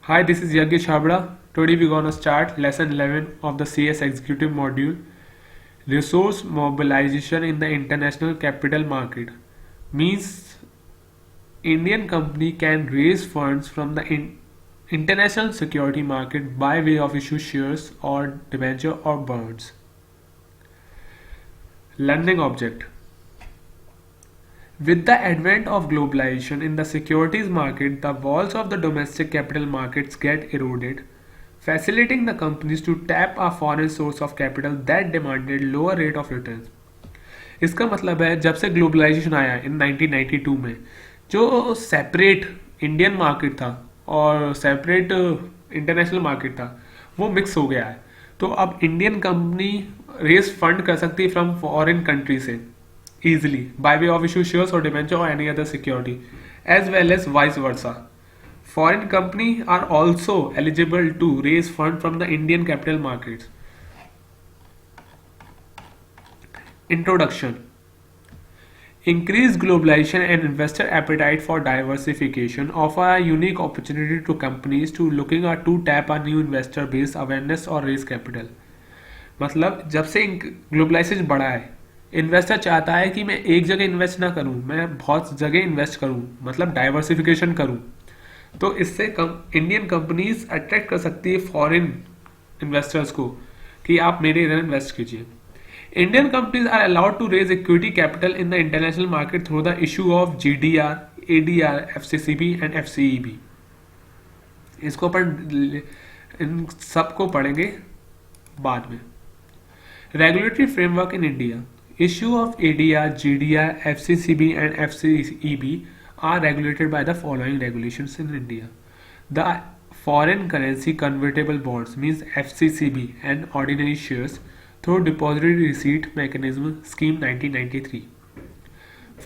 Hi, this is Yagya Chabra. Today we're gonna start lesson 11 of the CS executive module. Resource mobilization in the international capital market means Indian company can raise funds from the international security market by way of issue shares or debenture or bonds. Learning object. With the advent of globalization in the securities market, the walls of the domestic capital markets get eroded, facilitating the companies to tap a foreign source of capital that demanded lower rate of returns. इसका मतलब है जब से globalisation आया इन 1992 में जो separate Indian market था और सेपरेट इंटरनेशनल मार्केट था वो मिक्स हो गया है। तो अब इंडियन कंपनी रेस फंड कर सकती है फ्रॉम फॉरेन कंट्री से easily by way of issue shares or debenture or any other security, as well as vice versa. Foreign companies are also eligible to raise funds from the Indian capital markets. Introduction. Increased globalization and investor appetite for diversification offer a unique opportunity to companies to looking at to tap a new investor base awareness or raise capital. मतलब जब से globalisation बढ़ा है investor चाहता है कि मैं एक जगह इन्वेस्ट ना करूं, मैं बहुत जगह इन्वेस्ट करूं, मतलब डाइवर्सिफिकेशन करूं। तो इससे इंडियन कंपनीज अट्रैक्ट कर सकती है फॉरेन इन्वेस्टर्स को कि आप मेरे इधर इन्वेस्ट कीजिए। Indian companies are allowed to raise equity capital in the international market through the issue of GDR, ADR, FCCB and FCEB। इसको अपन इन सबको पढ़ेंगे बाद में। Regulatory framework in India. Issue of ADR, GDR, FCCB and FCEB are regulated by the following regulations in India. The Foreign Currency Convertible Bonds means FCCB and Ordinary Shares through Depository Receipt Mechanism Scheme 1993.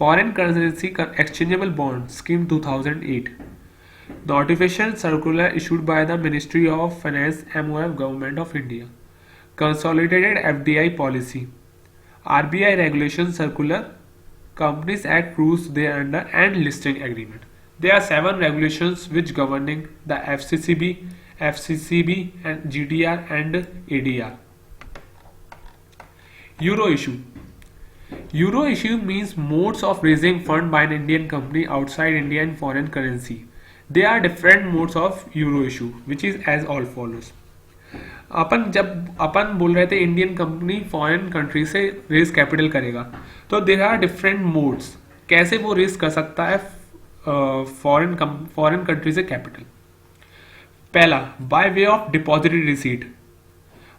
Foreign Currency Exchangeable Bond Scheme 2008. Notification Circular issued by the Ministry of Finance MOF Government of India. Consolidated FDI Policy. RBI Regulation Circular, Companies Act rules thereunder and listing agreement. There are 7 regulations which governing the FCCB, FCCB and GDR and ADR. Euro issue. Euro issue means modes of raising fund by an Indian company outside India in foreign currency. There are different modes of Euro issue which is as all follows. जब अपन बोल रहे थे Indian company foreign country से raise capital करेगा तो there are different modes कैसे वो raise कर सकता है फॉरेन कंट्री से कैपिटल। पहला by way of depository receipt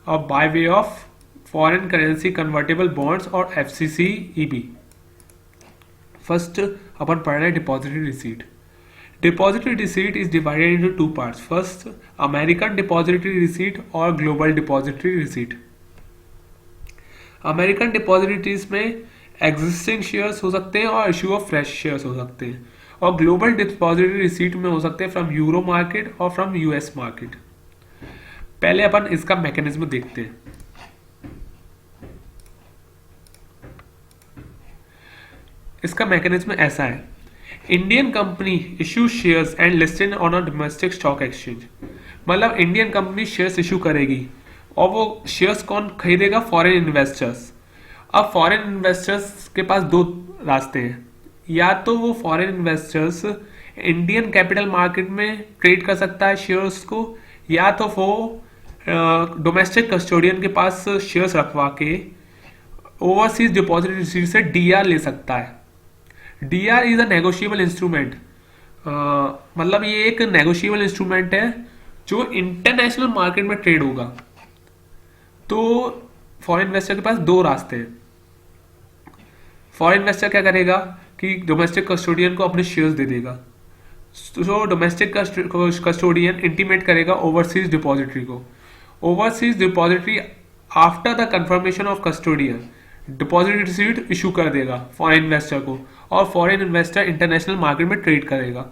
और by way of foreign currency convertible bonds और FCCEB। फर्स्ट अपन पढ़ रहे हैं depository receipt. Depository receipt is divided into 2 parts. First, American depository receipt और global depository receipt. American depositories में existing shares हो सकते हैं और issue of fresh shares हो सकते हैं और global depository receipt में हो सकते हैं from Euro market और from US market. पहले अपन इसका मैकेनिज्म देखते हैं। इसका मैकेनिज्म ऐसा है, Indian company issue shares and listed on a domestic stock exchange. मतलब इंडियन कंपनी शेयर्स इशू करेगी और वो शेयर्स कौन खरीदेगा? Foreign investors. अब फॉरेन इन्वेस्टर्स के पास 2 रास्ते हैं, या तो वो foreign investors Indian capital market में ट्रेड कर सकता है शेयर्स को, या तो वो डोमेस्टिक कस्टोडियन के पास शेयर्स रखवा के ओवरसीज डिपॉजिटरी रिसीट से DR ले सकता है। DR is a negotiable instrument, मतलब ये एक नेगोशिएबल इंस्ट्रूमेंट है जो इंटरनेशनल मार्केट में ट्रेड होगा। तो फॉरेन इन्वेस्टर के पास 2 रास्ते हैं। फॉरेन इन्वेस्टर क्या करेगा कि डोमेस्टिक कस्टोडियन को अपने शेयर्स दे देगा, तो डोमेस्टिक कस्टोडियन इंटीमेट करेगा ओवरसीज डिपॉजिटरी को। Overseas depository after the confirmation of custodian depository receipt issue कर देगा फॉरेन इन्वेस्टर को और फॉरेन इन्वेस्टर इंटरनेशनल मार्केट में ट्रेड करेगा।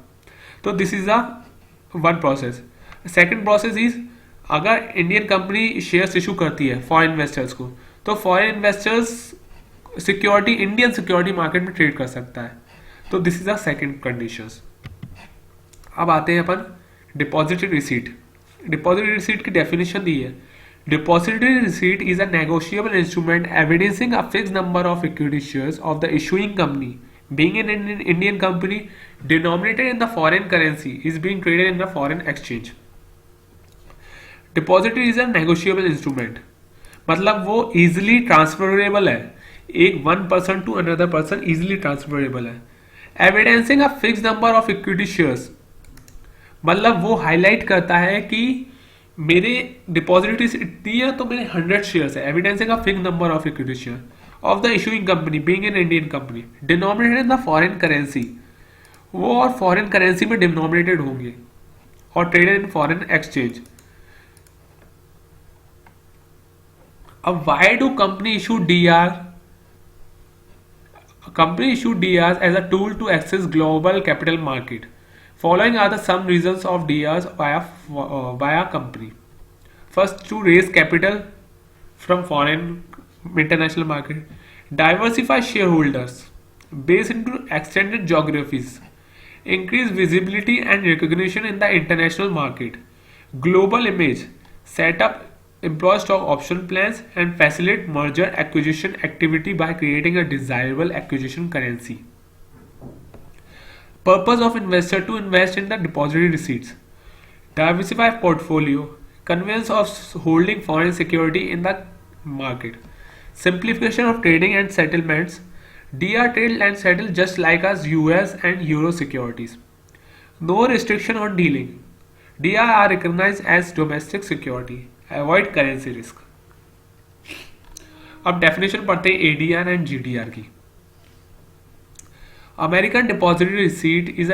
तो this is a one process. Second process is, अगर इंडियन कंपनी शेयर्स इशू करती है फॉरेन इन्वेस्टर्स को, तो foreign investors security Indian security market में ट्रेड कर सकता है। तो this is a second conditions. अब आते हैं अपन डिपॉजिटरी रिसीट, डिपॉजिटरी रिसीट की डेफिनेशन दी है, depository receipt is a negotiable instrument evidencing a fix number of equity shares of the issuing company being an Indian company denominated in the foreign currency is being traded in the foreign exchange. Depository is a negotiable instrument, मतलब वो easily transferable है, एक one person to another person easily transferable है. Evidencing a fixed number of equity shares, मतलब वो highlight करता है कि मेरे डिपॉजिटरीज इतनी है तो मेरे 100 शेयर्स है. Evidencing a fix number of equity share of the issuing company being an Indian company denominated in the foreign currency, वो और फॉरेन करेंसी में डिनोमिनेटेड होंगे और ट्रेडेड इन फॉरेन एक्सचेंज. अब why do company issue DR? Company issue DR as a tool to access global capital market. Following are the some reasons of DRs via company. First, to raise capital from foreign international market, diversify shareholders, base into extended geographies, increase visibility and recognition in the international market, global image, set up employee stock option plans, and facilitate merger acquisition activity by creating a desirable acquisition currency. Purpose of investor to invest in the depository receipts, diversify portfolio, convenience of holding foreign security in the market, simplification of trading and settlements. DR trade and settle just like as US and Euro securities. No restriction on dealing. DR are recognized as domestic security. Avoid currency risk. अब definition पढ़ते हैं ADR and GDR की. American Depository Receipt is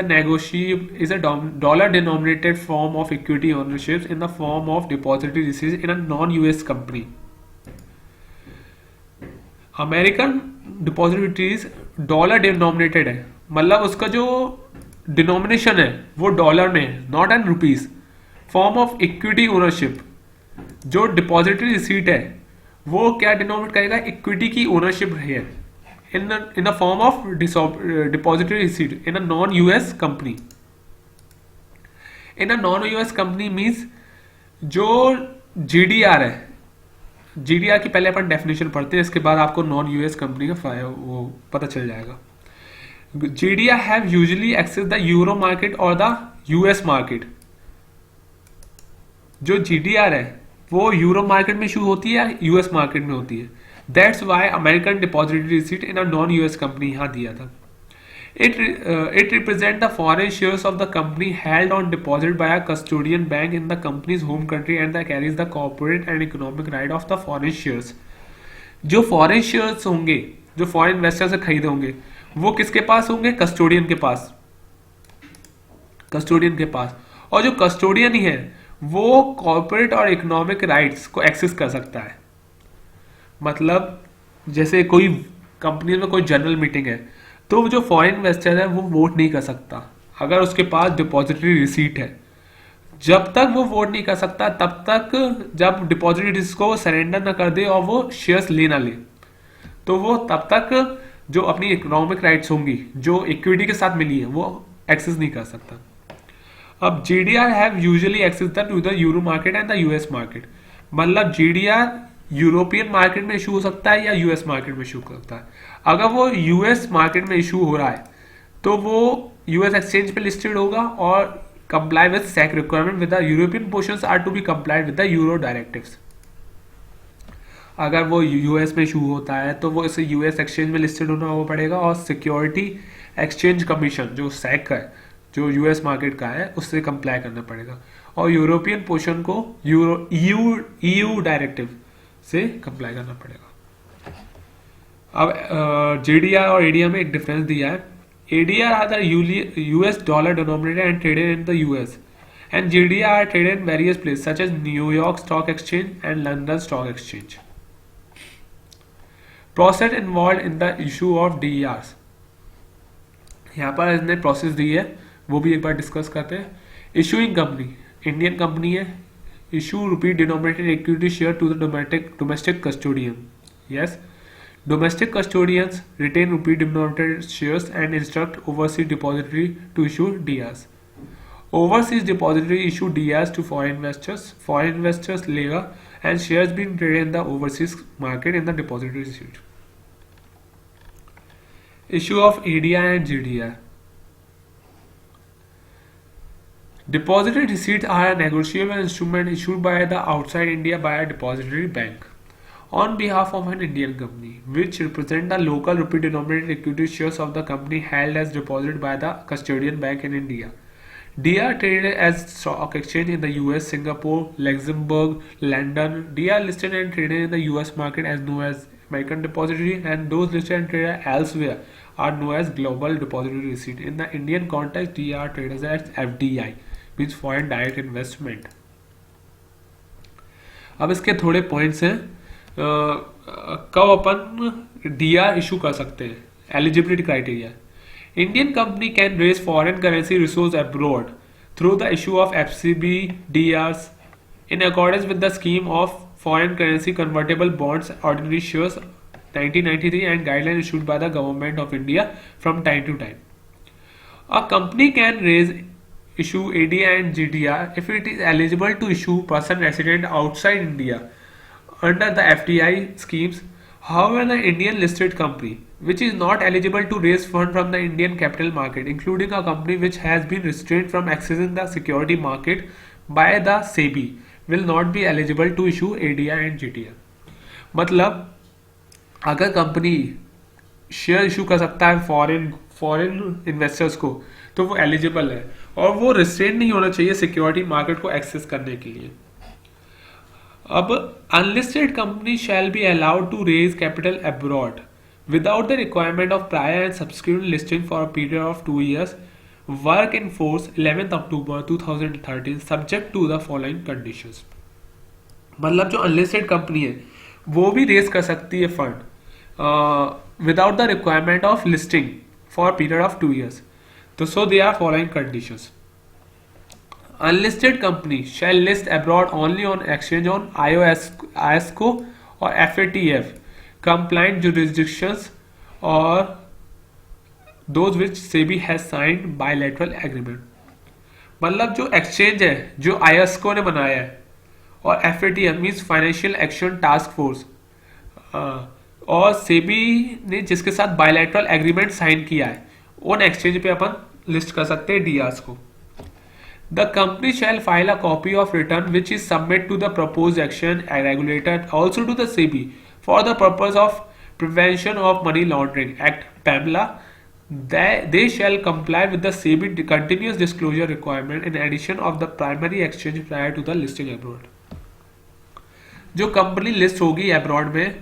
a dollar-denominated form of equity ownership in the form of depository receipts in a non-US company. American Depositories dollar-denominated है, मतलब उसका जो denomination है वो डॉलर में है, not an rupees. Form of equity ownership, जो depository receipt है वो क्या डिनोमिनेट करेगा? इक्विटी की ओनरशिप है in a form of depository receipt in a non-US company. In a non-US company means जो GDR है, GDR की पहले अपन डेफिनेशन पढ़ते हैं, इसके बाद आपको नॉन यूएस कंपनी का वो पता चल जाएगा. GDR have usually access the euro market or the US market. जो GDR है वो यूरो मार्केट में इशू होती है, यूएस मार्केट में होती है. That's why American Depository Receipt in a non-US company यहाँ दिया था. It represents the foreign shares of the company held on deposit by a custodian bank in the company's home country and that carries the corporate and economic right of the foreign shares. जो foreign shares होंगे, जो foreign investor से खरीदे होंगे, वो किसके पास होंगे? Custodian के पास. कस्टोडियन के पास. और जो कस्टोडियन ही है वो कॉर्पोरेट और इकोनॉमिक राइट्स को एक्सेस कर सकता है. मतलब जैसे कोई कंपनी में कोई जनरल मीटिंग है तो जो फॉरेन इन्वेस्टर है वो वोट नहीं कर सकता अगर उसके पास डिपॉजिटरी रिसीट है. जब तक वो वोट नहीं कर सकता तब तक जब डिपॉजिटरी रिसीट को सरेंडर ना कर दे और वो शेयर्स ले ना ले तो वो तब तक जो अपनी इकोनॉमिक राइट्स होंगी जो इक्विटी के साथ मिली है वो एक्सेस नहीं कर सकता. अब GDR have usually access to the euro market and the US market. मतलब GDR यूरोपियन मार्केट में इशू हो सकता है या यूएस मार्केट में इशू हो सकता है. अगर वो यूएस मार्केट में इशू हो रहा है तो वो यूएस एक्सचेंज पे लिस्टेड होगा और comply with SEC requirement with the European portions are to be complied with the euro directives. अगर वो यूएस में इशू होता है तो वो इसे यूएस एक्सचेंज में लिस्टेड होना पड़ेगा और सिक्योरिटी एक्सचेंज कमीशन जो SEC का है जो यूएस मार्केट का है उससे कंप्लाई करना पड़ेगा और यूरोपियन पोर्शन को EU डायरेक्टिव से कंप्लाई करना पड़ेगा. अब JDR और ADR में एक डिफरेंस दिया है. ADR are the US dollar denominated and traded in the US and GDR are traded in various place such as New York stock exchange and London stock exchange. Process involve in the issue of DERs. यहाँ पर इसने process दी है वो भी एक बार discuss करते हैं. Issuing company Indian company है. Issue rupee denominated equity share to the domestic custodian. Yes, domestic custodians retain rupee denominated shares and instruct overseas depository to issue DRs. Overseas depository issue DRs to foreign investors. Foreign investors लेगा and shares being traded in the overseas market in the depository receipt. Issue of ADR and GDR. Depository receipts are a negotiable instrument issued by the outside India by a depository bank on behalf of an Indian company, which represent the local rupee denominated equity shares of the company held as deposit by the custodian bank in India. DR traded as stock exchange in the US, Singapore, Luxembourg, London. DR listed and traded in the US market as known as American Depository, and those listed and traded elsewhere are known as Global Depository Receipt. In the Indian context, DR traded as FDI, means Foreign Direct Investment. अब इसके थोड़े points हैं कब अपन D R issue कर सकते हैं. Eligibility criteria. Indian company can raise foreign currency resource abroad through the issue of FCB DRs in accordance with the scheme of foreign currency convertible bonds ordinary shares 1993 and guidelines issued by the government of India from time to time. A company can issue ADR and GDR if it is eligible to issue person resident outside India under the FDI schemes. However, the Indian listed company which is not eligible to raise funds from the Indian capital market, including a company which has been restrained from accessing the security market by the SEBI, will not be eligible to issue ADR and GDR. मतलब अगर company share issue कर सकता है foreign investors को तो वो eligible है और वो रिस्ट्रेन नहीं होना चाहिए सिक्योरिटी मार्केट को एक्सेस करने के लिए. अब unlisted company shall be allowed to raise capital abroad without the requirement of prior and subsequent listing for a period of 2 years. Work in force 11th October 2013 subject to the following conditions. मतलब जो unlisted company है वो भी raise कर सकती है fund without the requirement of listing for period of 2 years. तो so they are following conditions. Unlisted company shall list abroad only on exchange on IOSCO or FATF compliant jurisdictions or those which SEBI has signed bilateral agreement. मतलब जो exchange है जो IOSCO ने बनाया है और FATF means financial action task force और SEBI ने जिसके साथ बायलैटरल एग्रीमेंट साइन किया है उन एक्सचेंज पे अपन लिस्ट कर सकते हैं डीआरस को. The company shall file a copy of return which is submitted to the proposed action regulator also to the SEBI for the purpose of Prevention of Money Laundering Act (PAMLA). They shall comply with the SEBI continuous disclosure requirement in addition of the primary exchange prior to the listing abroad. जो company list होगी abroad में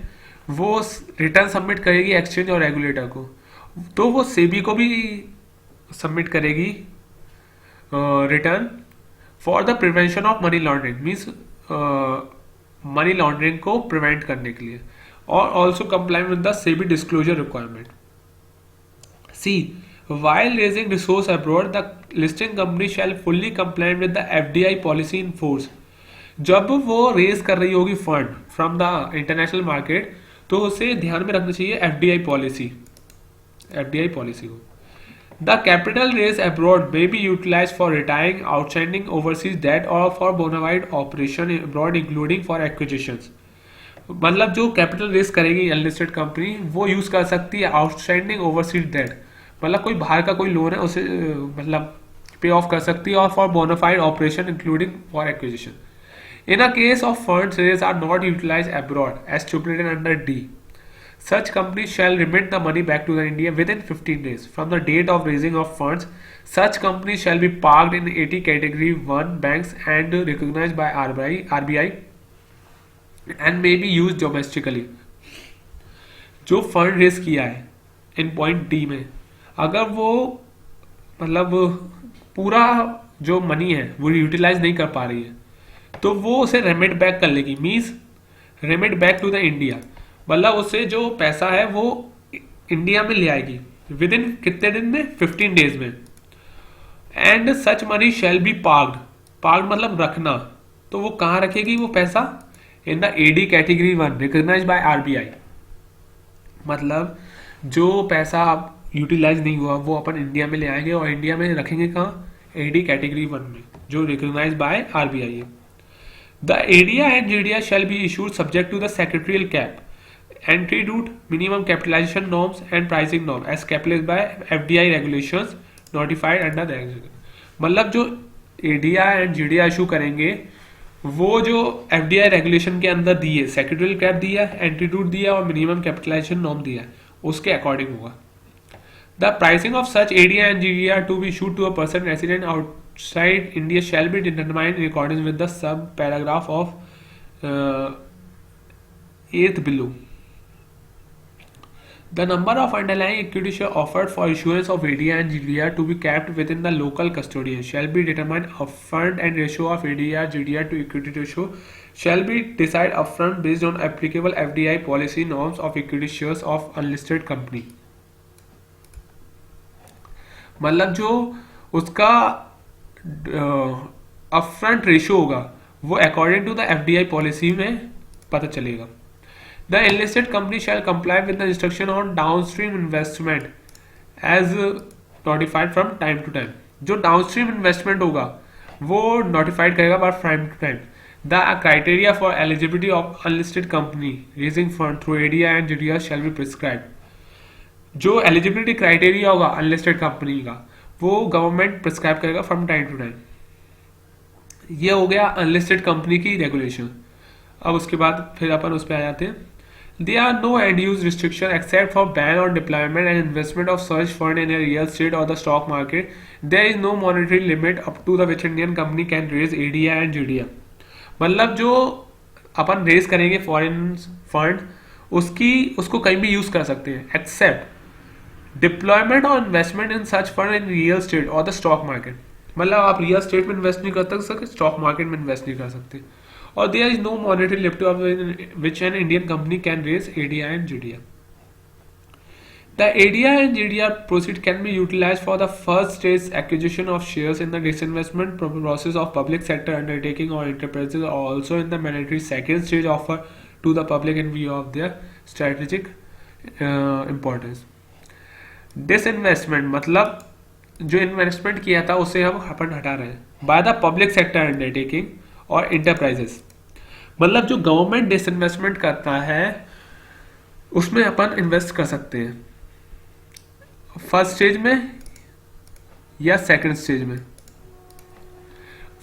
वो return submit करेगी exchange और regulator को, तो वो सेबी को भी सबमिट करेगी return for the prevention of money laundering means money laundering को प्रिवेंट करने के लिए और also comply with the SEBI disclosure requirement. C while raising resource abroad the listing company shall fully comply with the FDI policy in force. जब वो raise कर रही होगी fund from the international market तो उसे ध्यान में रखना चाहिए एफडीआई पॉलिसी को. The capital raised abroad may be utilized for retiring outstanding overseas debt or for bona fide operation abroad including for acquisitions. मतलब जो कैपिटल रेज करेगी अनलिस्टेड कंपनी वो यूज कर सकती है आउटस्टैंडिंग ओवरसीज डेट, मतलब कोई बाहर का कोई लोन है उसे मतलब पे ऑफ कर सकती है और for bona fide operation including for acquisition. In a case of funds raised are not utilized abroad as stipulated under D, such companies shall remit the money back to the India within 15 days from the date of raising of funds. Such companies shall be parked in 80 category 1 banks and recognized by RBI and may be used domestically. जो fund raise किया है इन point D में अगर वो मतलब पूरा जो money है वो यूटिलाइज नहीं कर पा रही है तो वो उसे रेमिट बैक कर लेगी, means remit back to the India, मतलब उससे जो पैसा है वो इंडिया में ले आएगी विद इन कितने दिन में 15 डेज में. And such money shall be parked मतलब रखना, तो वो कहाँ रखेगी वो पैसा in the AD category 1 recognised by RBI. मतलब जो पैसा यूटिलाइज नहीं हुआ वो अपन इंडिया में ले आएंगे और इंडिया में रखेंगे कहाँ AD कैटेगरी 1 में, जो रिकॉग्नाइज्ड बाय RBI है. The ADR and GDR shall be issued subject to the secretarial cap, entry route, minimum capitalization norms and pricing norm as established by FDI regulations notified under the executive. मतलब जो ADR and GDR issue करेंगे वो जो FDI regulation के अंदर दिए, secretarial cap दिया, entry route दिया और मिनिमम कैपिटलाइजेशन नॉर्म दिया, उसके अकॉर्डिंग होगा. The pricing of such ADR and GDR to be issued to a person resident outside India shall be determined in accordance with the sub-paragraph of 8th below. The number of underlying equity share offered for issuance of ADR and GDR to be kept within the local custodian shall be determined upfront, and ratio of ADR GDR to equity ratio shall be decided upfront based on applicable FDI policy norms of equity shares of unlisted company. मतलब जो उसका upfront ratio होगा वो according to the FDI policy में पता चलेगा. The enlisted company shall comply with the instruction on downstream investment as notified from time to time. जो downstream investment होगा वो नोटिफाइड करेगा by time to time. The criteria for eligibility of unlisted company raising fund through ADR and GDR shall be prescribe. जो eligibility criteria होगा unlisted company का वो government prescribe करेगा from time to time. ये हो गया unlisted company की regulation. अब उसके बाद फिर अपन उस पर आ जाते हैं. There are no end-use restriction except for ban on deployment and investment of such fund in a real estate or the stock market. There is no monetary limit up to the which Indian company can raise ADR and GDR. मतलब जो अपन raise करेंगे foreign fund उसको कहीं भी use कर सकते हैं accept deployment और investment in such fund in real estate और द स्टॉक मार्केट. मतलब आप रियल स्टेट में इन्वेस्ट नहीं कर सकते, स्टॉक मार्केट में इन्वेस्ट नहीं कर सकते. और there is no monetary limit of which an Indian company can raise ADR and GDR. The ADR and GDR proceed can be utilized for the first stage acquisition of shares in the disinvestment process of public sector undertaking or enterprises, or also in the mandatory second stage offer to the public in view of their strategic importance. Disinvestment मतलब जो investment किया था उसे हम अपन हटा रहे हैं. By the public sector undertaking और इंटरप्राइजेस मतलब जो गवर्नमेंट डिसइन्वेस्टमेंट करता है उसमें अपन इन्वेस्ट कर सकते हैं फर्स्ट स्टेज में या सेकंड स्टेज में.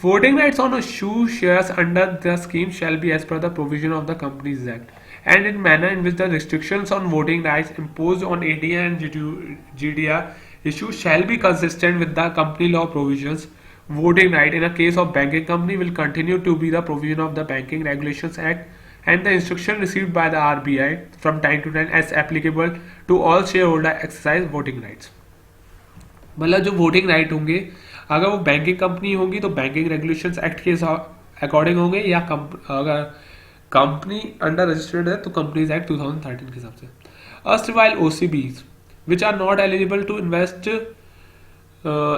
Voting rights on issue shares under the scheme shall be as per the provision of the Companies Act, and in manner in which the restrictions on voting rights imposed on ADR and GDR issue shall be consistent with the company law provisions. Voting right in a case of banking company will continue to be the provision of the Banking Regulations Act and the instruction received by the RBI from time to time as applicable to all shareholder exercise voting rights. मतलब जो voting right होंगे अगर वो banking company होगी तो banking regulations act के according होंगे, या अगर कंपनी अंडर रजिस्टर्ड है तो कंपनीज एक्ट 2013 के हिसाब से. Erstwhile OCBs which are not eligible to invest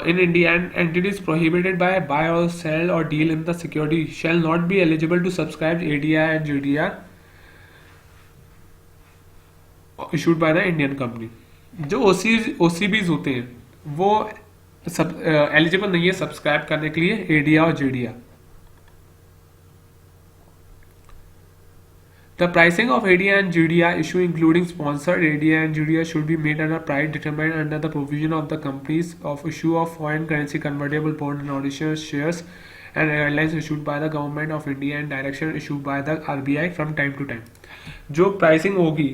in India and entities prohibited by buy or sell or deal in the security shall not be eligible to subscribe ADR and GDR issued by the Indian company. जो OCBs होते हैं वो eligible नहीं है subscribe करने के लिए ADR और GDR. The pricing of ADR and GDR issue including sponsored ADR and GDR should be made at a price determined under the provision of the companies of issue of foreign currency convertible bond and ordinary shares and guidelines issued by the government of India and direction issued by the RBI from time to time. जो pricing होगी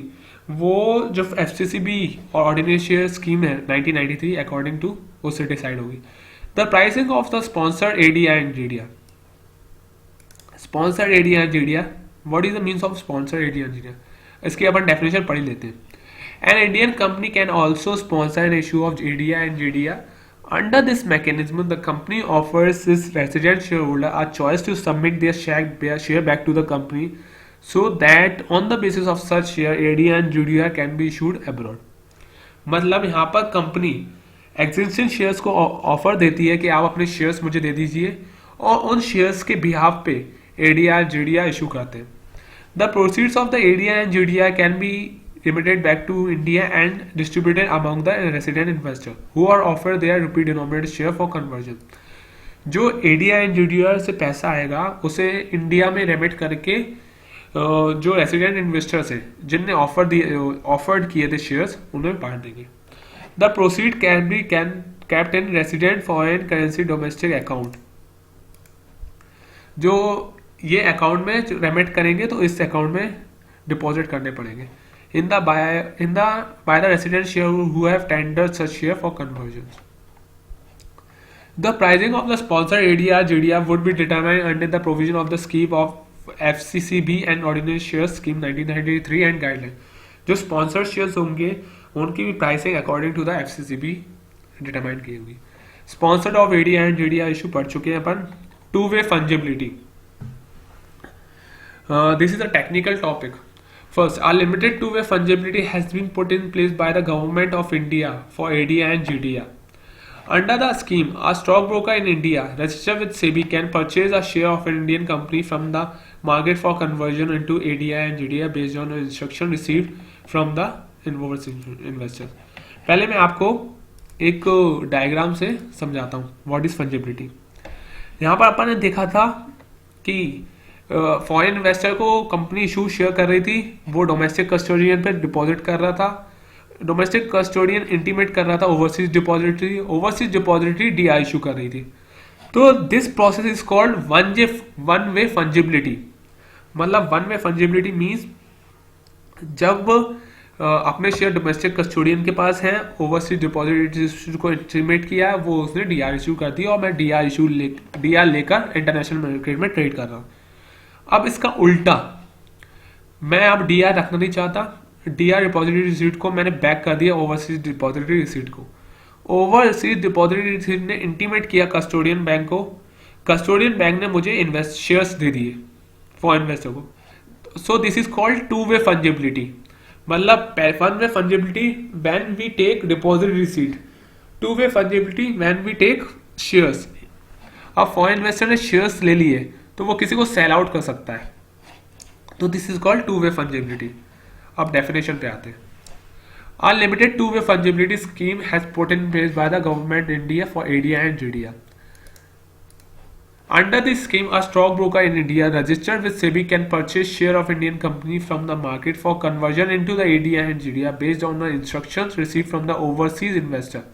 वो जो FCCB और ordinary share scheme है 1993 according to उससे decide होगी. The pricing of the sponsored ADR and GDR. Sponsored ADR and GDR, what is the means of sponsored ADR and GDR? इसकी अपन definition पढ़ लेते हैं. N Indian company can also sponsor an issue of ADR and GDR. Under this mechanism, the company offers its resident shareholder a choice to submit their share back to the company, so that on the basis of such share ADR and GDR can be issued abroad. मतलब यहाँ पर company existing shares को offer देती है कि आप अपने shares मुझे दे दीजिए और उन शेयर्स के बिहाफ पे ADR GDR इशू करते हैं. The proceeds of the ADR and GDR can be remitted back to India and distributed among the resident investors who are offered their rupee denominated share for conversion. जो ADI and GDR से पैसा आएगा उसे India में remit करके जो resident investors है जिनने ऑफर्ड किए थे शेयर्स उन्हें बांट देंगे। The proceed can be kept in resident foreign currency domestic account. जो ये अकाउंट में रेमिट करेंगे तो इस अकाउंट में डिपॉजिट करने पड़ेंगे in the by the resident share who have tendered such share for conversion. The pricing of the sponsored ADR GDR would be determined under the provision of the scheme of FCCB and Ordinance Shares Scheme 1993 and guideline। जो sponsored shares होंगे उनकी भी pricing according to the FCCB determine की होगी। Sponsored of ADR and GDR issue पढ़ चुके हैं अपन। Two-way fungibility, this is a technical topic। First, a limited two-way fungibility has been put in place by the government of India for ADR and GDR। Under the scheme, a stockbroker in India registered with SEBI can purchase a share of an Indian company from the market for conversion into ADI and GDI based on instruction received from the overseas investors। पहले मैं आपको एक diagram से समझाता हूँ what is फंजिबिलिटी। यहाँ पर अपन ने देखा था कि फॉरेन इन्वेस्टर को कंपनी इशू शेयर कर रही थी, वो डोमेस्टिक कस्टोडियन पर डिपॉजिट कर रहा था, डोमेस्टिक कस्टोडियन इंटीमेट कर रहा था ओवरसीज डिपॉजिटरी डी इशू कर रही थी। तो this process is called one way fungibility. मतलब वन वे फंजिबिलिटी मीन्स जब अपने शेयर डोमेस्टिक कस्टोडियन के पास है, ओवरसीज डिपॉजिटरी को इंटीमेट किया, वो उसने डी इशू कर दिया और मैं डी लेकर इंटरनेशनल मार्केट में ट्रेड कर रहा हूँ। अब इसका उल्टा, मैं अब डी रखना नहीं चाहता, डीआर डिपॉजिटरी रिसीट को मैंने बैक कर दिया ओवरसीज डिपॉजिटरी रिसीट को। ओवरसीज डिपॉजिटरी रिसीट ने इंटीमेट किया कस्टोडियन बैंक को, कस्टोडियन बैंक ने मुझे शेयर्स दे दिए फॉर इन्वेस्टर को। So this is called two way fungibility. मतलब one way fungibility when we take depository receipt, two way fungibility when we take shares. अब फॉरेन इन्वेस्टर ने shares ले लिए तो वो किसी को सेल आउट कर सकता है, तो this is called two way fungibility. अब डेफिनेशन पे आते हैं। Unlimited two way fungibility scheme has put in place by the government India for ADI and GDR. Under this scheme, a stockbroker in India registered with SEBI can purchase share of Indian company from the market for conversion into the ADI and GDI based on the instructions received from the overseas investor।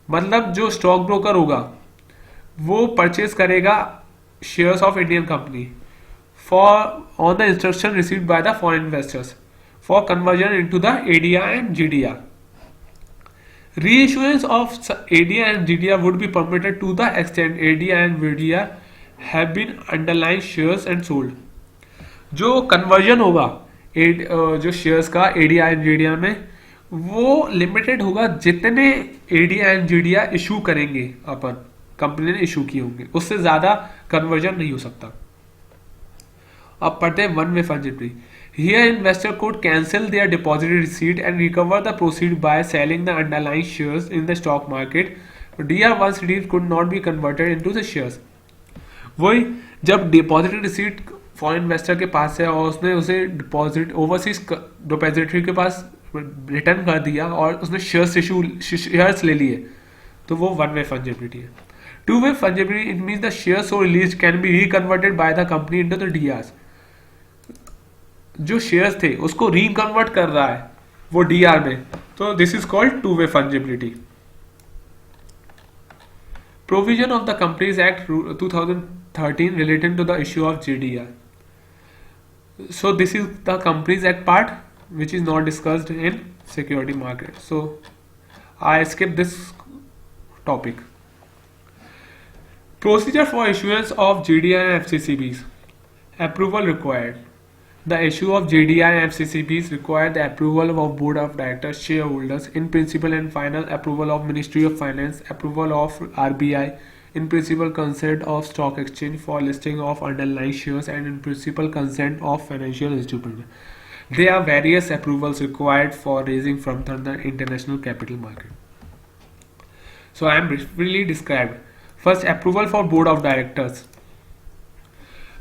मतलब जो stock broker होगा वो purchase करेगा shares of Indian company for on the instruction received by the foreign investors for conversion into the ADI and GDI। Reissuance of ADI and GDI would be permitted to the extent ADI and GDI have been underlying shares and sold। जो conversion होगा जो shares का ADI and GDI में, वो limited होगा जितने ADI and GDI issue करेंगे अपन company ने इशू किए होंगे, उससे ज्यादा कन्वर्जन नहीं हो सकता। अब पढ़ते हैं one way fungibility. Here, investor could cancel their deposit receipt and recover the proceeds by selling the underlying shares in the stock market। DR1 receipt could not be converted into the shares। वही जब depository receipt foreign investor के पास है और उसने उसे deposit overseas depository के पास return कर दिया और उसने शेयर्स ले लिए, तो वो वन वे फंजिबिलिटी है। Two way fungibility it means the shares so release can be reconverted by the company into the DRs. जो शेयर्स थे उसको रीकन्वर्ट कर रहा है वो डीआर में, तो this is called two way fungibility. Provision of the companies act 2013 related to the issue of GDR. So this is the companies act part which is not discussed in security market, so I skip this topic. Procedure for issuance of GDR and FCCBs. Approval required। The issue of GDI and FCCBs require the approval of Board of Directors, shareholders, in principle and final approval of Ministry of Finance, approval of RBI, in principle consent of Stock Exchange for listing of underlying shares, and in principle consent of financial institutions। There are various approvals required for raising from the international capital market। So I am briefly described। First, approval for Board of Directors।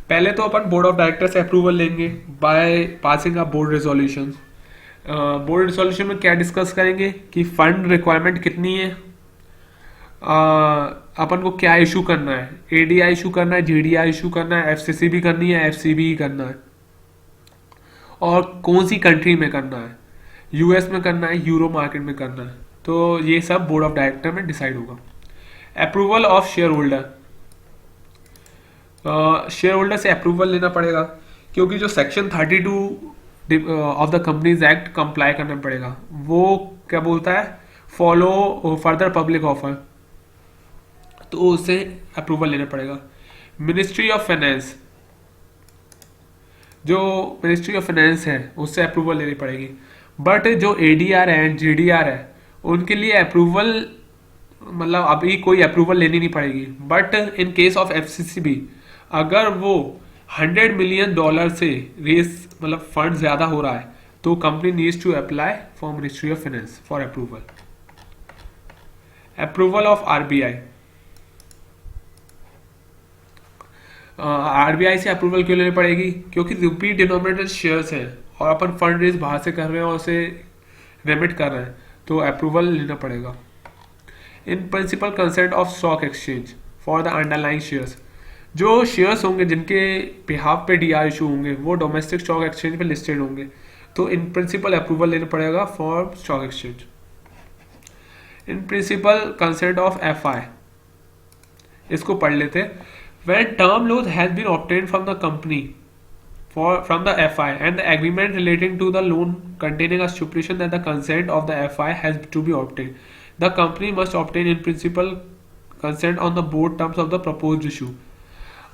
पहले तो अपन board of director से approval लेंगे by passing a board resolution. Board resolution में क्या discuss करेंगे कि fund requirement कितनी है, अपन को क्या इशू करना है, एडीआई इशू करना है, जीडीआई इशू करना है, एफसीसी भी करनी है, एफसीबी ही करना है, और कौन सी कंट्री में करना है, यूएस में करना है, यूरो मार्केट में करना है, तो ये सब बोर्ड ऑफ डायरेक्टर में डिसाइड होगा। Approval of share holder, share holder से अप्रूवल लेना पड़ेगा, क्योंकि जो section 32 of the companies act comply करना पड़ेगा। वो क्या बोलता है, फॉलो फर्दर पब्लिक ऑफर, तो उसे अप्रूवल लेना पड़ेगा। मिनिस्ट्री ऑफ फाइनेंस, जो मिनिस्ट्री ऑफ फाइनेंस है उससे अप्रूवल लेनी पड़ेगी। बट जो एडीआर है एंड जीडीआर है उनके लिए अप्रूवल, मतलब अभी कोई अप्रूवल लेनी नहीं पड़ेगी। बट इन केस ऑफ एफसीसीबी, अगर वो $100 मिलियन से रेस मतलब फंड ज्यादा हो रहा है तो company needs to apply for ministry of finance for approval. Approval of RBI, RBI से अप्रूवल क्यों लेनी पड़ेगी, क्योंकि रूपी डिनोमिनेटेड शेयर्स हैं और अपन फंड रेज बाहर से कर रहे हैं और उसे रेमिट कर रहे हैं, तो अप्रूवल लेना पड़ेगा। In principle consent of stock exchange for the underlying shares, जो शेयर्स होंगे जिनके बिहाफ पे डीआर इशू होंगे वो डोमेस्टिक स्टॉक एक्सचेंज पे लिस्टेड होंगे, तो इन प्रिंसिपल अप्रूवल लेना पड़ेगा for stock exchange. In principle consent of FI, इसको पढ़ लेते। When term loan has been obtained from the company from the FI and the agreement relating to the loan containing a stipulation that the consent of the FI has to be obtained, the company must obtain in principle consent on the board terms of the proposed issue.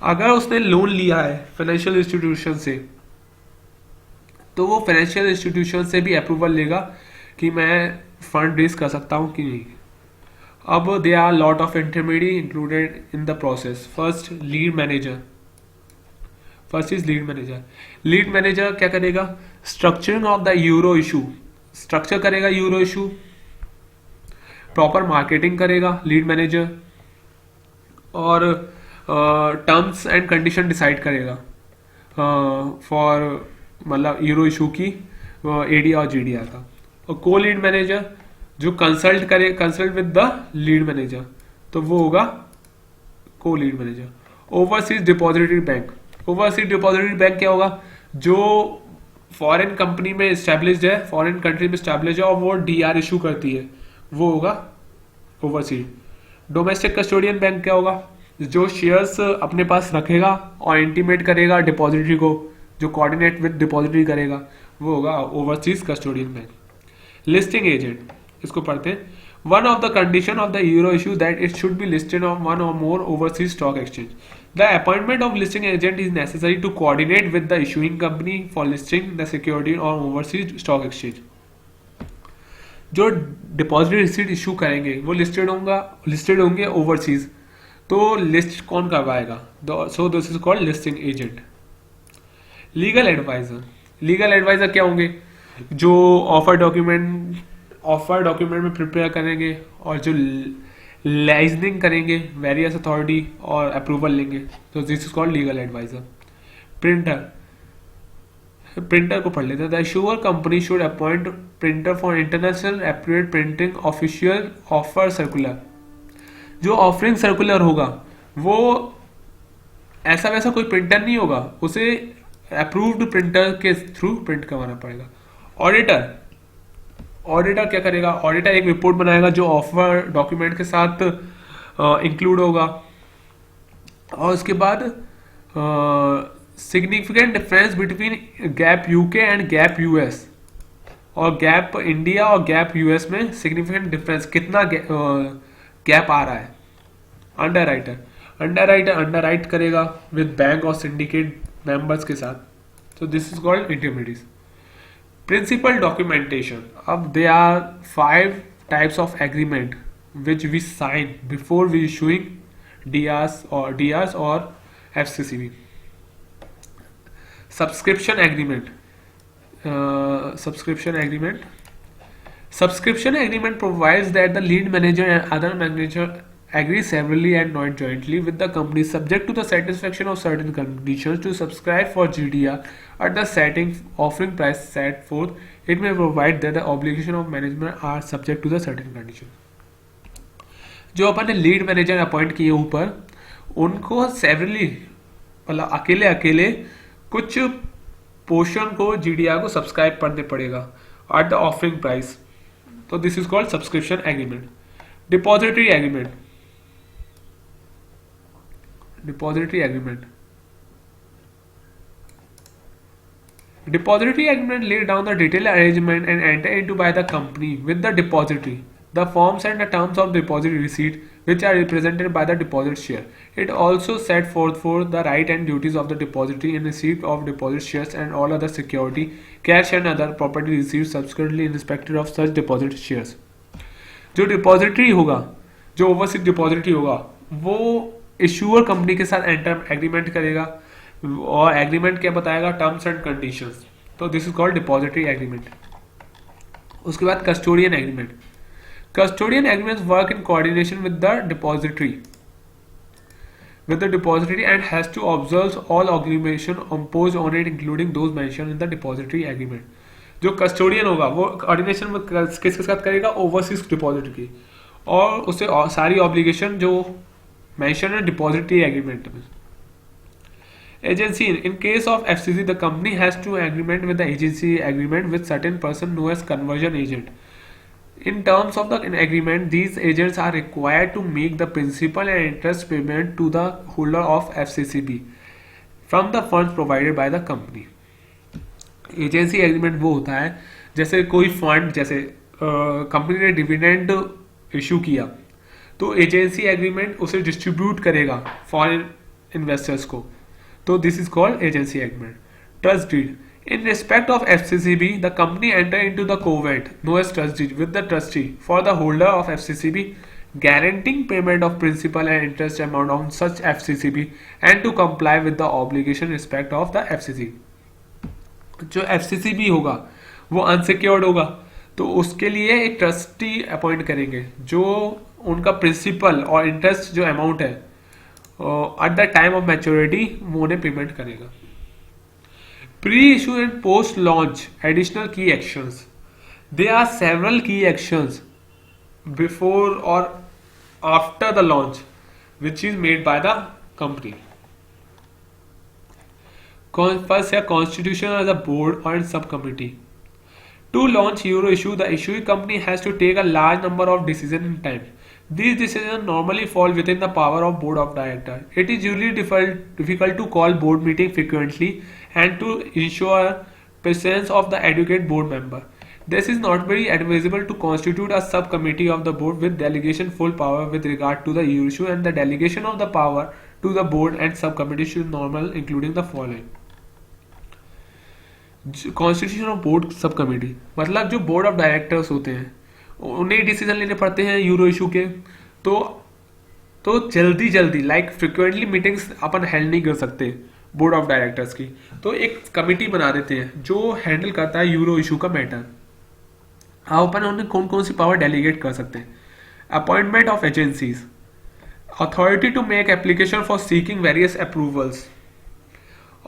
अगर उसने loan लिया है financial institution से तो वो financial institution से भी approval लेगा कि मैं फंड रेज कर सकता हूँ कि नहीं। अब there are lot of intermediary included in the process. First lead manager, first is lead manager. Lead manager क्या करेगा, structuring of the euro issue, structure करेगा euro issue, proper marketing करेगा lead manager, और terms and condition decide करेगा for मतलब euro issue की AD और GDR का। और co lead manager जो कंसल्ट करे, consult with the lead manager, तो वो होगा को lead manager. Overseas depository bank, overseas depository bank क्या होगा, जो फॉरेन कंपनी में स्टैब्लिश्ड है, फॉरेन कंट्री में स्टैब्लिश्ड है और वो डीआर इशू करती है, वो होगा ओवरसीज। डोमेस्टिक कस्टोडियन बैंक क्या होगा, जो शेयर्स अपने पास रखेगा और इंटीमेट करेगा डिपॉजिटरी को, जो कोऑर्डिनेट विद डिपॉजिटरी करेगा, वो होगा overseas custodian bank. Listing agent, इसको पढ़ते हैं। One of the condition of the euro issue that it should be listed on one or more overseas stock exchange. The appointment of listing agent is necessary to coordinate with the issuing company for listing the security on overseas stock exchange. जो depository receipt issue करेंगे वो listed होंगे overseas, तो list कौन करवाएगा, so this is called listing agent. Legal adviser, legal adviser क्या होंगे, जो ऑफर डॉक्यूमेंट में प्रिपेयर करेंगे और जो लाइजनिंग करेंगे वेरियस अथॉरिटी और अप्रूवल लेंगे, तो this is called legal adviser. Printer, printer को पढ़ लेते हैं। The issuer company should appoint printer for international appropriate printing official offer circular. जो ऑफरिंग सर्कुलर होगा वो ऐसा वैसा कोई प्रिंटर नहीं होगा, उसे अप्रूव्ड प्रिंटर के थ्रू प्रिंट करवाना पड़ेगा। ऑडिटर, ऑडिटर क्या करेगा, ऑडिटर एक रिपोर्ट बनाएगा जो ऑफर डॉक्यूमेंट के साथ इंक्लूड होगा, और उसके बाद significant difference between gap UK and gap US, और गैप इंडिया और गैप यूएस में सिग्निफिकेंट डिफरेंस कितना गैप आ रहा है। अंडरराइटर, अंडरराइट करेगा विद बैंक और सिंडिकेट मेंबर्स के साथ, तो this is called intermediate. Principal documentation. There are 5 types of agreement which we sign before we issuing DRs or FCCB. Subscription agreement. Subscription agreement provides that the lead manager and other manager agree severally and not jointly with the company, subject to the satisfaction of certain conditions, to subscribe for GDR at the setting offering price set forth. It may provide that the obligation of management are subject to the certain conditions. जो अपन ने lead manager appoint किए ऊपर, उनको severally मतलब अकेले अकेले कुछ portion को जीडीआर को सब्सक्राइब करने पड़ेगा एट द ऑफरिंग प्राइस. तो this is called subscription agreement. Depository agreement. Depository agreement. Depository agreement lay down the detailed arrangement and enter into by the company with the depository. The forms and the terms of deposit receipt, which are represented by the deposit share. It also set forth for the right and duties of the depository in receipt of deposit shares and all other security, cash and other property received subsequently in respect of such deposit shares. जो depository होगा, जो overseas depository होगा, वो issuer company के साथ enter agreement करेगा और agreement क्या बताएगा, टर्म्स एंड कंडीशंस. तो this is called depository agreement. उसके बाद custodian agreement. Custodian agreements work in coordination with the depository and has to observe all obligation imposed on it including those mentioned in the depository agreement. जो custodian होगा वो coordination में किसके साथ करेगा, overseas deposit की, और उसे सारी ऑब्लिगेशन जो मेंशन है डिपॉजिटरी एग्रीमेंट में. Agency. In case of FCC, the company has to agreement with the agency agreement with certain person known as conversion agent. In terms of the agreement, these agents are required to make the principal and interest payment to the holder of FCCB from the funds provided by the company. Agency agreement वो होता है जैसे कोई fund, जैसे company ने dividend issue किया तो agency agreement उसे डिस्ट्रीब्यूट करेगा फॉरेन इन्वेस्टर्स को. So this is called agency agreement. Trust deed. In respect of FCCB, the company enter into the covenant known as trust deed with the trustee for the holder of FCCB, guaranteeing payment of principal and interest amount on such FCCB and to comply with the obligation respect of the FCCB. जो FCCB होगा वो unsecured होगा तो उसके लिए एक trustee appoint करेंगे जो उनका प्रिंसिपल और इंटरेस्ट जो अमाउंट है at the time of maturity वो उन्हें पेमेंट करेगा. Pre issue and post launch additional की actions. There are several key actions before or after the launch which is made by the company. First, constitution as a board or subcommittee. To launch euro issue, the issuing company has to take a large number of decisions in time. These decisions normally fall within the power of board of directors. It is usually difficult to call board meeting frequently and to ensure presence of the adequate board member. This is not very advisable to constitute a subcommittee of the board with delegation full power with regard to the issue, and the delegation of the power to the board and subcommittee should normal including the following. Constitution of board sub committee मतलब जो board of directors होते हैं उन्हें decision लेने पड़ते हैं euro issue के. तो जल्दी लाइक फ्रिक्वेंटली मीटिंग्स अपन हैंडल नहीं कर सकते बोर्ड ऑफ डायरेक्टर्स की, तो एक कमेटी बना देते हैं जो हैंडल करता है यूरो इशू का मैटर. अपन उन्हें कौन कौन सी पावर डेलीगेट कर सकते हैं. Appointment of agencies. Authority to make application for seeking various approvals.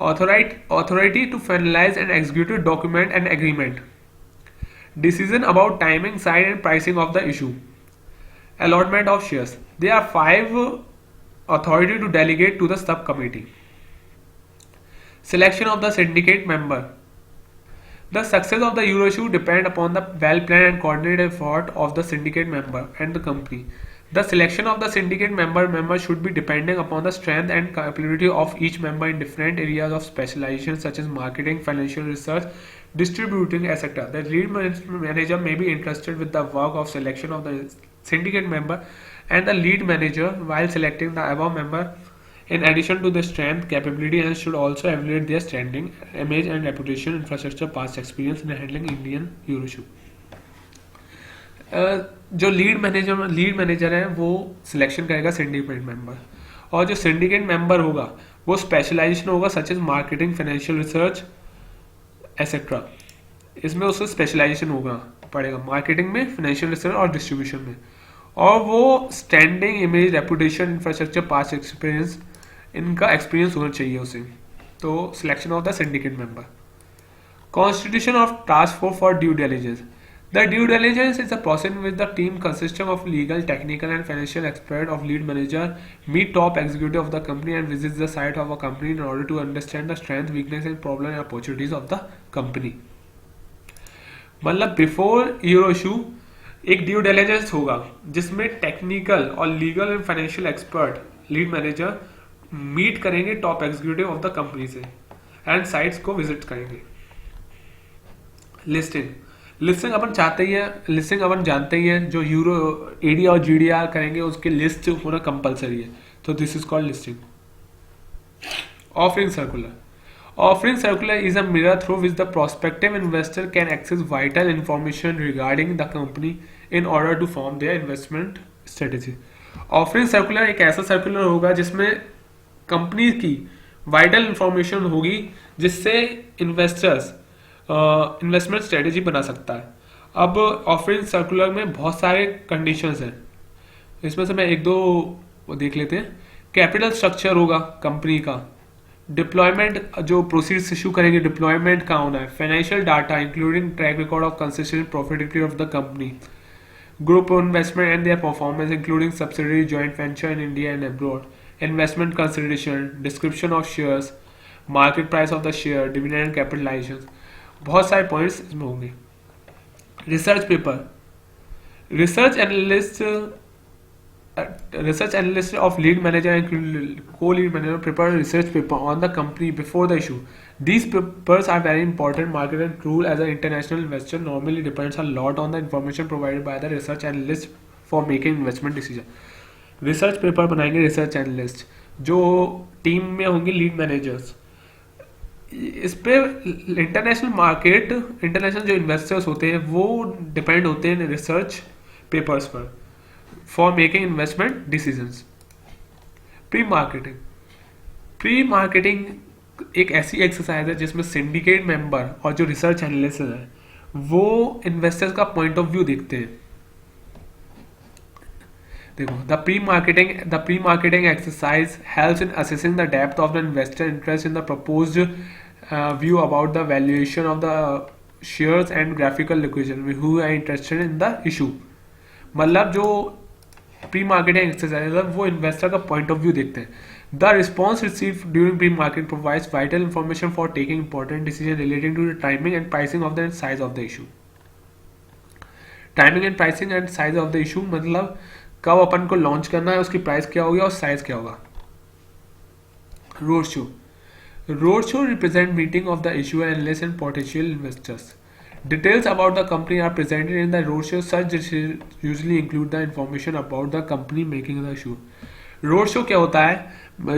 Authority to finalize and execute document and agreement. Decision about timing, size and pricing of the issue. Allotment of shares. There are 5 authority to delegate to the subcommittee. Selection of the syndicate member. The success of the euro issue depend upon the well-planned and coordinated effort of the syndicate member and the company. The selection of the syndicate member should be depending upon the strength and capability of each member in different areas of specialization such as marketing, financial research, distributing, etc. The lead manager may be entrusted with the work of selection of the syndicate member and the lead manager while selecting the above member in addition to the strength, capability and should also evaluate their standing, image and reputation, infrastructure, past experience in handling Indian euro issue. जो lead manager है वो selection करेगा syndicate member और जो syndicate member होगा वो specialisation होगा such as marketing, financial research etcetera. इसमें उसको स्पेशलाइजेशन होगा पड़ेगा मार्केटिंग में, फाइनेंशियल रिसर्च और डिस्ट्रीब्यूशन में. और वो standing, image, reputation, infrastructure, past experience, इनका एक्सपीरियंस होना चाहिए उसे. तो selection of the syndicate member. Constitution of task force for due diligence. The due diligence is a process in which the team consisting of legal, technical, and financial expert of lead manager meet top executive of the company and visits the site of a company in order to understand the strength, weakness, and problem and opportunities of the company. मतलब before year issue एक due diligence होगा जिसमें technical और legal and financial expert lead manager meet करेंगे top executive of the company से and sites को visit करेंगे. Listing listing अपन चाहते ही है, लिस्टिंग अपन जानते ही है, जो यूरो एडी और जीडीआर करेंगे उसके लिस्ट होना कंपलसरी है, तो this is called listing. Offering circular. Offering circular is a mirror through which the prospective investor can access vital information regarding the company in order to form their investment strategy. Offering circular एक ऐसा circular होगा जिसमें company की vital information होगी जिससे investors investment strategy बना सकता है. अब ऑफरिंग सर्कुलर में बहुत सारे कंडीशंस हैं, इसमें से मैं एक दो देख लेते हैं. कैपिटल स्ट्रक्चर होगा कंपनी का, डिप्लॉयमेंट जो प्रोसीड्स इशू करेंगे डिप्लॉयमेंट का होना है, financial data including track record of consistent profitability of the company, group investment and their performance including subsidiary joint venture in India and abroad, investment consideration, description of shares, market price of the share, dividend and capitalisation, बहुत सारे points इसमें होंगे. Research paper. Research analyst of lead manager and co-lead manager prepare a research paper on the company before the issue. These papers are very important market and tool as an international investor normally depends a lot on the information provided by the research analyst for making investment decision. Research paper बनाएंगे research analyst जो team में होंगे lead managers. इस पे international market, international जो investors होते हैं वो डिपेंड होते हैं रिसर्च पेपर्स पर for making investment decisions. Pre-marketing. Pre-marketing एक ऐसी एक्सरसाइज है जिसमें सिंडिकेट मेंबर और जो रिसर्च एनालिस्ट है वो इन्वेस्टर्स का पॉइंट ऑफ व्यू देखते हैं. देखो, the pre marketing exercise helps in assessing the depth of the investor interest in the proposed view about the valuation of the shares and graphical location who are interested in the issue. मतलब जो pre marketing exercise है वो investor का point of view देखते हैं. The response receive during pre market provides vital information for taking important decision relating to the timing and pricing of the size of the issue. Timing and pricing and size of the issue मतलब कब अपन को launch करना है, उसकी price क्या होगी और size क्या होगा. Road show. Road show represent meeting of the issue analyst and potential investors. Details about the company are presented in the roadshow. Such usually include the information about the company making the issue. Road क्या होता है,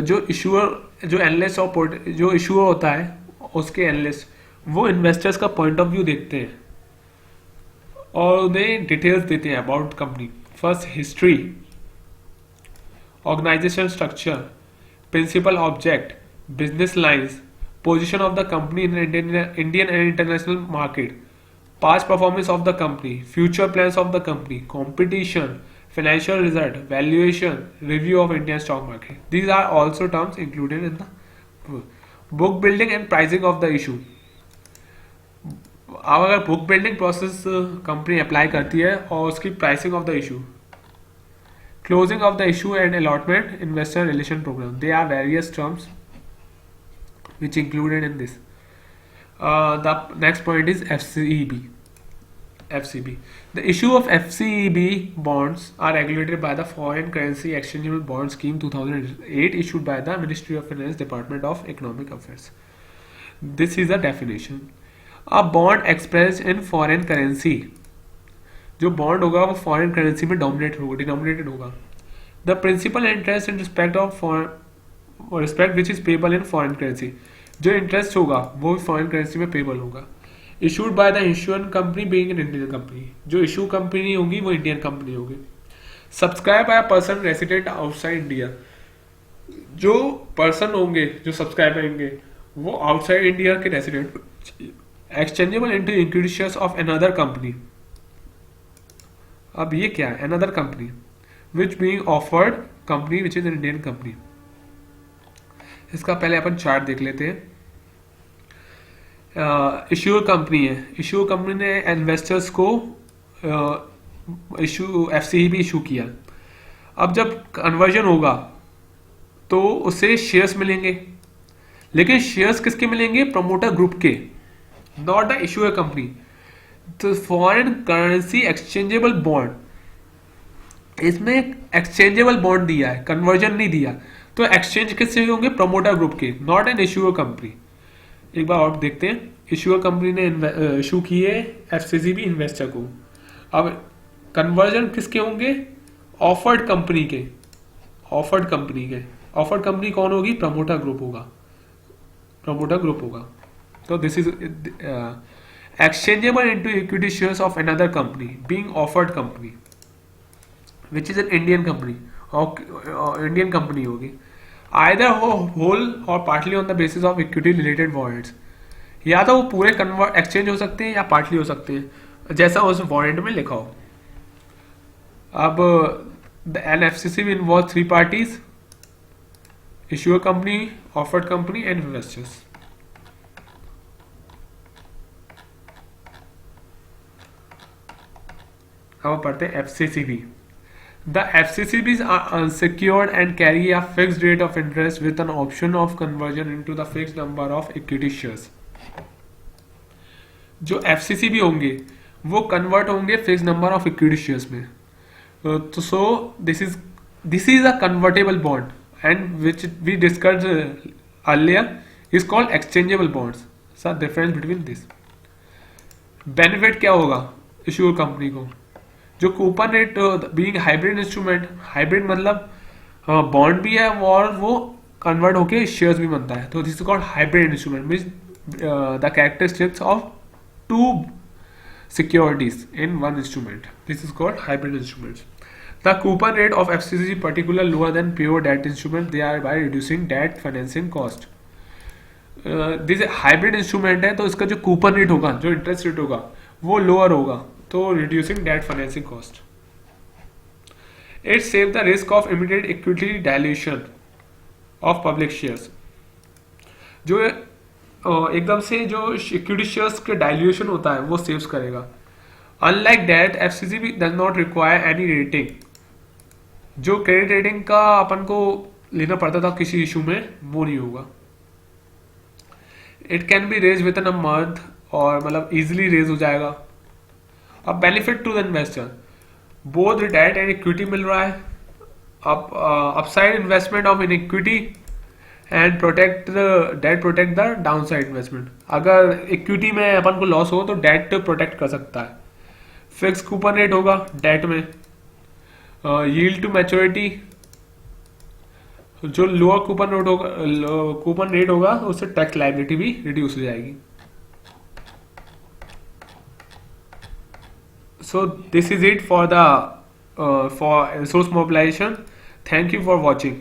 जो issuer जो analyst और जो issuer होता है उसके एनालिस्ट वो इन्वेस्टर्स का पॉइंट ऑफ व्यू देखते हैं और उन्हें डिटेल्स देते हैं about company. First, history, organisation structure, principal object, business lines, position of the company in Indian and international market, past performance of the company, future plans of the company, competition, financial result, valuation, review of Indian stock market. These are also terms included in the book building and pricing of the issue. अब अगर book building process company apply करती है और उसकी pricing of the issue, closing of the issue and allotment, investor relation programme, they are various terms which included in this. The next point is FCEB. The issue of FCEB bonds are regulated by the Foreign Currency Exchangeable Bond Scheme 2008 issued by the Ministry of Finance, Department of Economic Affairs. This is the definition. A bond expressed in foreign currency. जो bond होगा वो foreign currency में denominated होगा. The principal interest in respect which is payable in foreign currency. जो interest होगा वो foreign currency में payable होगा. Issued by the issuer company being an Indian company. जो इशू कंपनी होगी वो इंडियन कंपनी होगी. Subscribe by person resident outside India. जो पर्सन होंगे जो सब्सक्राइब करेंगे वो आउटसाइड इंडिया के resident. Exchangeable into equity shares of another company. अब ये क्या है, another company which being offered company which is an Indian company. इसका पहले अपन चार्ट देख लेते हैं. इश्यूर कंपनी है, इश्यूर कंपनी ने इन्वेस्टर्स को इशू एफसीई भी इशू किया। अब जब कन्वर्जन होगा तो उसे शेयर्स मिलेंगे, लेकिन शेयर्स किसके मिलेंगे? प्रमोटर ग्रुप के, नॉट द इशूअर कंपनी। तो फॉरेन करेंसी एक्सचेंजेबल बॉन्ड, इसमें एक्सचेंजेबल बॉन्ड दिया है, कन्वर्जन नहीं दिया, तो एक्सचेंज किससे होंगे? प्रमोटर ग्रुप के, नॉट एन इशूअर कंपनी। एक बार और देखते हैं, इशूअर कंपनी ने इशू किए एफसीसीबी इन्वेस्टर को। अब कन्वर्जन किसके होंगे? ऑफर्ड कंपनी के, ऑफर्ड कंपनी के। ऑफर्ड कंपनी कौन होगी? प्रमोटर ग्रुप होगा, प्रमोटर ग्रुप होगा। तो this is exchangeable into equity shares of another company being offered company which is an Indian company, और इंडियन कंपनी होगी। आइदर हो होल और partly on the basis of equity related warrants, या तो वो पूरे कन्वर्ट एक्सचेंज हो सकते हैं या पार्टली हो सकते हैं, जैसा उस वारंट में लिखा हो। अब the एनएफसीसी will involve 3 parties: issuer company, offered company and investors. अब पढ़ते हैं एफसीसीबी। The FCCBs are unsecured and carry a fixed rate of interest with an option of conversion into the fixed number of equity shares. जो FCCB होंगे वो convert होंगे fix number of equity shares में। तो so this is a convertible bond and which we discussed earlier is called exchangeable bonds. Sir difference between this. Benefit क्या होगा issuer company को? जो coupon rate being hybrid instrument, hybrid मतलब bond भी है और वो कन्वर्ट होके शेयर्स भी बनता है, तो this is called hybrid instrument means the characteristics of two securities in one instrument, this is called hybrid instruments. The coupon rate of FCC particular lower than pure debt instrument, they are by reducing debt financing cost. This hybrid instrument है तो इसका जो coupon rate होगा, जो interest rate होगा वो lower होगा, तो reducing debt financing cost. It save the risk of immediate equity dilution of public shares. जो एकदम से जो इक्विटी शेयर्स के डायल्यूशन होता है वो सेव्स करेगा। Unlike that FCCB does not require any rating, जो क्रेडिट रेटिंग का अपन को लेना पड़ता था किसी इशू में वो नहीं होगा। It can be raise within a month, और मतलब इजिली रेज हो जाएगा। अब benefit to the investor, both debt and equity मिल रहा है। अब upside investment of in equity and protect the debt, protect the downside investment. अगर इक्विटी में अपन को लॉस हो तो डेट प्रोटेक्ट कर सकता है। फिक्स कूपन रेट होगा डेट में। यील्ड टू मैच्योरिटी, जो लोअर कूपन रेट होगा उससे टैक्स लायबिलिटी भी रिड्यूस हो जाएगी। So this is it for the for resource mobilization. Thank you for watching.